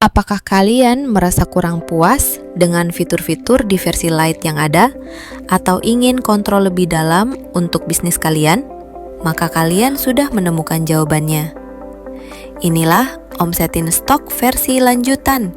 Apakah kalian merasa kurang puas dengan fitur-fitur di versi Lite yang ada, atau ingin kontrol lebih dalam untuk bisnis kalian? Maka kalian sudah menemukan jawabannya. Inilah Omsetin Stok versi lanjutan,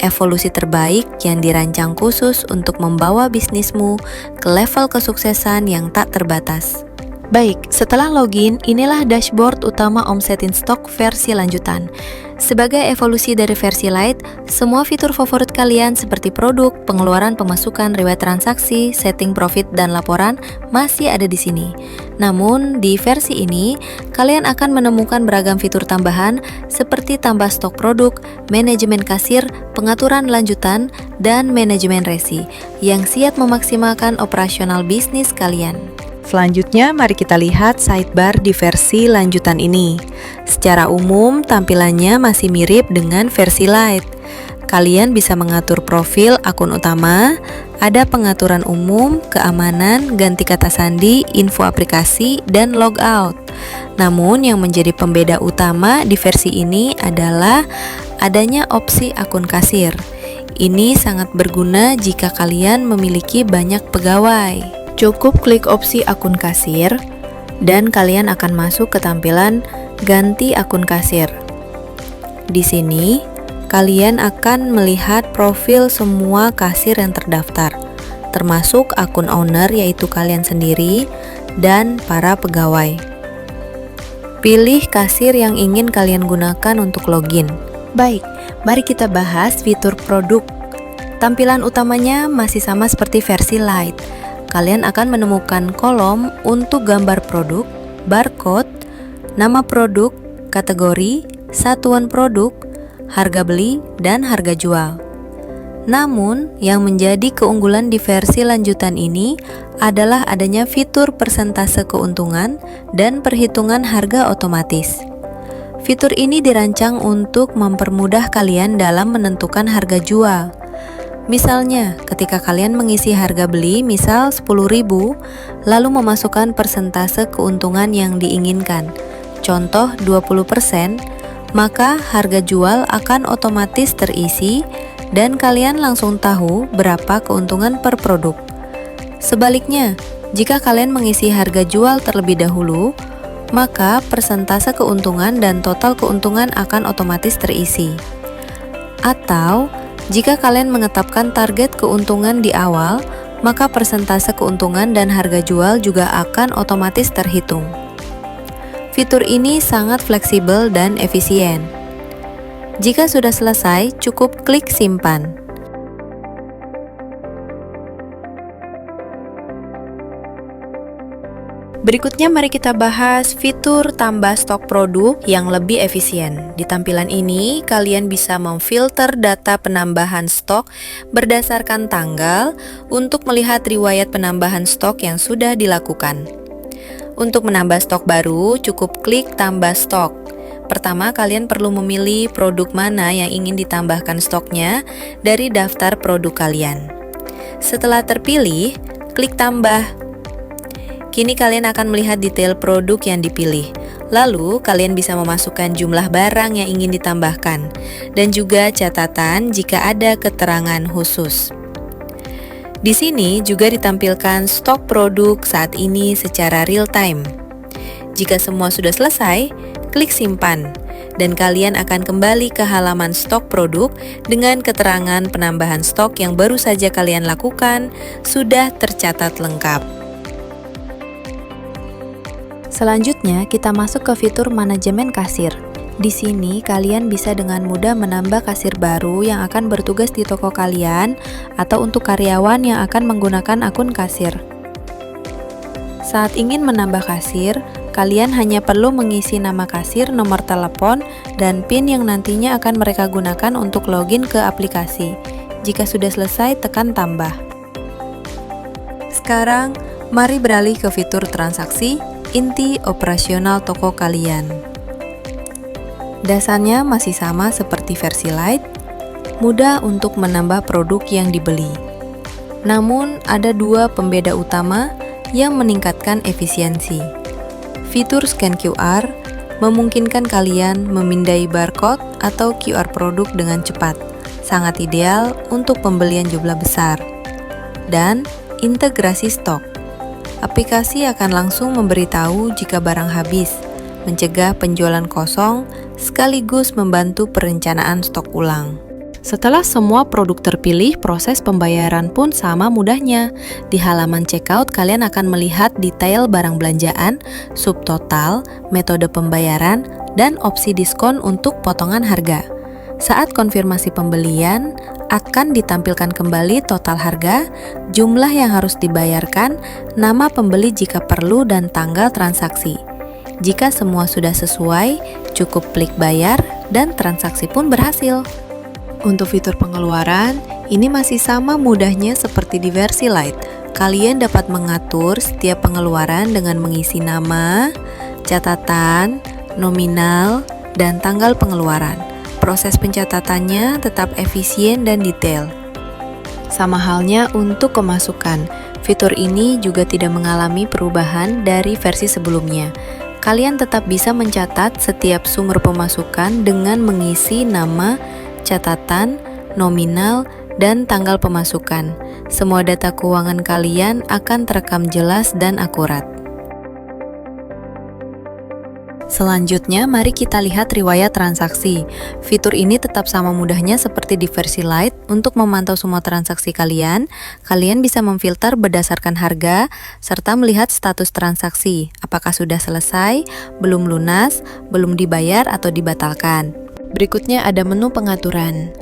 evolusi terbaik yang dirancang khusus untuk membawa bisnismu ke level kesuksesan yang tak terbatas. Baik, setelah login, inilah dashboard utama Omsetin Stok versi lanjutan. Sebagai evolusi dari versi Lite, semua fitur favorit kalian seperti produk, pengeluaran, pemasukan, riwayat transaksi, setting profit, dan laporan masih ada di sini. Namun, di versi ini, kalian akan menemukan beragam fitur tambahan seperti tambah stok produk, manajemen kasir, pengaturan lanjutan, dan manajemen resi yang siap memaksimalkan operasional bisnis kalian. Selanjutnya, mari kita lihat sidebar di versi lanjutan ini. Secara umum, tampilannya masih mirip dengan versi Lite. Kalian bisa mengatur profil akun utama, ada pengaturan umum, keamanan, ganti kata sandi, info aplikasi, dan logout. Namun, yang menjadi pembeda utama di versi ini adalah adanya opsi akun kasir. Ini sangat berguna jika kalian memiliki banyak pegawai. Cukup klik opsi akun kasir dan kalian akan masuk ke tampilan ganti akun kasir. Di sini, kalian akan melihat profil semua kasir yang terdaftar, termasuk akun owner yaitu kalian sendiri dan para pegawai. Pilih kasir yang ingin kalian gunakan untuk login. Baik, mari kita bahas fitur produk. Tampilan utamanya masih sama seperti versi Lite. Kalian akan menemukan kolom untuk gambar produk, barcode, nama produk, kategori, satuan produk, harga beli, dan harga jual. Namun, yang menjadi keunggulan di versi lanjutan ini adalah adanya fitur persentase keuntungan dan perhitungan harga otomatis. Fitur ini dirancang untuk mempermudah kalian dalam menentukan harga jual. Misalnya, ketika kalian mengisi harga beli misal 10.000, lalu memasukkan persentase keuntungan yang diinginkan, contoh 20%, maka harga jual akan otomatis terisi dan kalian langsung tahu berapa keuntungan per produk. Sebaliknya, jika kalian mengisi harga jual terlebih dahulu, maka persentase keuntungan dan total keuntungan akan otomatis terisi. Atau, jika kalian menetapkan target keuntungan di awal, maka persentase keuntungan dan harga jual juga akan otomatis terhitung. Fitur ini sangat fleksibel dan efisien. Jika sudah selesai, cukup klik simpan. Berikutnya mari kita bahas fitur tambah stok produk yang lebih efisien. Di tampilan ini, kalian bisa memfilter data penambahan stok berdasarkan tanggal untuk melihat riwayat penambahan stok yang sudah dilakukan. Untuk menambah stok baru, cukup klik tambah stok. Pertama, kalian perlu memilih produk mana yang ingin ditambahkan stoknya dari daftar produk kalian. Setelah terpilih, klik tambah. Kini kalian akan melihat detail produk yang dipilih. Lalu, kalian bisa memasukkan jumlah barang yang ingin ditambahkan dan juga catatan jika ada keterangan khusus. Di sini juga ditampilkan stok produk saat ini secara real time. Jika semua sudah selesai, klik simpan dan kalian akan kembali ke halaman stok produk dengan keterangan penambahan stok yang baru saja kalian lakukan sudah tercatat lengkap. Selanjutnya, kita masuk ke fitur manajemen kasir. Di sini, kalian bisa dengan mudah menambah kasir baru yang akan bertugas di toko kalian atau untuk karyawan yang akan menggunakan akun kasir. Saat ingin menambah kasir, kalian hanya perlu mengisi nama kasir, nomor telepon, dan PIN yang nantinya akan mereka gunakan untuk login ke aplikasi. Jika sudah selesai, tekan tambah. Sekarang, mari beralih ke fitur transaksi, inti operasional toko kalian. Dasarnya masih sama seperti versi Lite, mudah untuk menambah produk yang dibeli. Namun, ada dua pembeda utama yang meningkatkan efisiensi. Fitur scan QR memungkinkan kalian memindai barcode atau QR produk dengan cepat. Sangat ideal untuk pembelian jumlah besar. Dan integrasi stok. Aplikasi akan langsung memberitahu jika barang habis, mencegah penjualan kosong, sekaligus membantu perencanaan stok ulang. Setelah semua produk terpilih, proses pembayaran pun sama mudahnya. Di halaman checkout, kalian akan melihat detail barang belanjaan, subtotal, metode pembayaran, dan opsi diskon untuk potongan harga. Saat konfirmasi pembelian, akan ditampilkan kembali total harga, jumlah yang harus dibayarkan, nama pembeli jika perlu, dan tanggal transaksi. Jika semua sudah sesuai, cukup klik bayar, dan transaksi pun berhasil. Untuk fitur pengeluaran, ini masih sama mudahnya seperti di versi Lite. Kalian dapat mengatur setiap pengeluaran dengan mengisi nama, catatan, nominal, dan tanggal pengeluaran. Proses pencatatannya tetap efisien dan detail. Sama halnya untuk pemasukan. Fitur ini juga tidak mengalami perubahan dari versi sebelumnya. Kalian tetap bisa mencatat setiap sumber pemasukan dengan mengisi nama, catatan, nominal, dan tanggal pemasukan. Semua data keuangan kalian akan terekam jelas dan akurat. Selanjutnya, mari kita lihat riwayat transaksi. Fitur ini tetap sama mudahnya seperti di versi Lite. Untuk memantau semua transaksi kalian bisa memfilter berdasarkan harga, serta melihat status transaksi, apakah sudah selesai, belum lunas, belum dibayar, atau dibatalkan. Berikutnya ada menu pengaturan.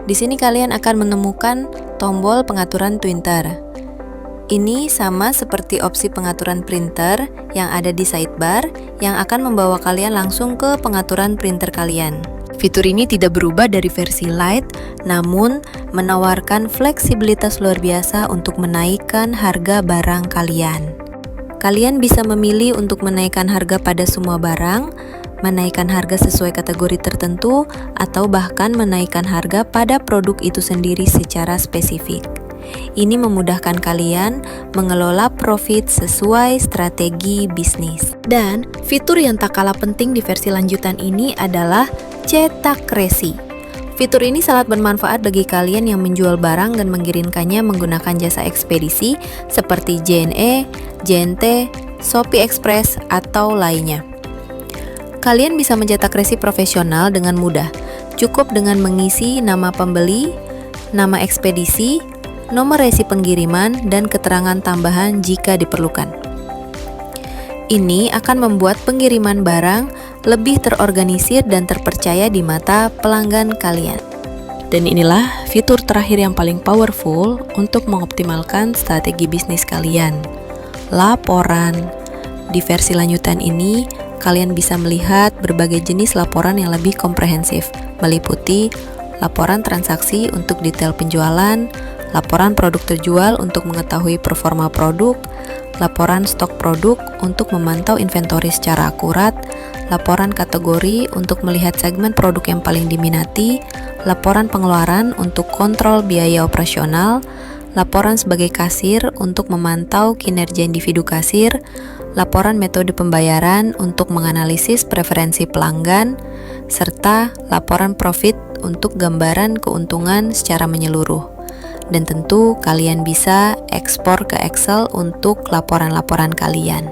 Di sini kalian akan menemukan tombol pengaturan printer. Ini sama seperti opsi pengaturan printer yang ada di sidebar yang akan membawa kalian langsung ke pengaturan printer kalian. Fitur ini tidak berubah dari versi Lite, namun menawarkan fleksibilitas luar biasa untuk menaikkan harga barang kalian. Kalian bisa memilih untuk menaikkan harga pada semua barang, menaikkan harga sesuai kategori tertentu, atau bahkan menaikkan harga pada produk itu sendiri secara spesifik. Ini memudahkan kalian mengelola profit sesuai strategi bisnis. Dan fitur yang tak kalah penting di versi lanjutan ini adalah cetak resi. Fitur ini sangat bermanfaat bagi kalian yang menjual barang dan mengirimkannya menggunakan jasa ekspedisi seperti JNE, JNT, Shopee Express, atau lainnya. Kalian bisa mencetak resi profesional dengan mudah. Cukup dengan mengisi nama pembeli, nama ekspedisi, nomor resi pengiriman, dan keterangan tambahan jika diperlukan. Ini akan membuat pengiriman barang lebih terorganisir dan terpercaya di mata pelanggan kalian. Dan inilah fitur terakhir yang paling powerful untuk mengoptimalkan strategi bisnis kalian. Laporan. Di versi lanjutan ini, kalian bisa melihat berbagai jenis laporan yang lebih komprehensif, meliputi laporan transaksi untuk detail penjualan, laporan produk terjual untuk mengetahui performa produk, laporan stok produk untuk memantau inventory secara akurat, laporan kategori untuk melihat segmen produk yang paling diminati, laporan pengeluaran untuk kontrol biaya operasional, laporan sebagai kasir untuk memantau kinerja individu kasir, laporan metode pembayaran untuk menganalisis preferensi pelanggan, serta laporan profit untuk gambaran keuntungan secara menyeluruh. Dan tentu kalian bisa ekspor ke Excel untuk laporan-laporan kalian.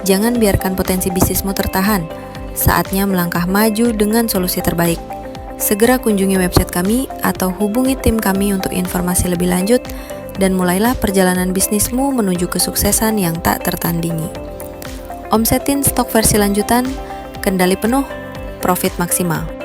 Jangan biarkan potensi bisnismu tertahan. Saatnya melangkah maju dengan solusi terbaik. Segera kunjungi website kami atau hubungi tim kami untuk informasi lebih lanjut dan mulailah perjalanan bisnismu menuju kesuksesan yang tak tertandingi. Omsetin stok versi lanjutan, kendali penuh, profit maksimal.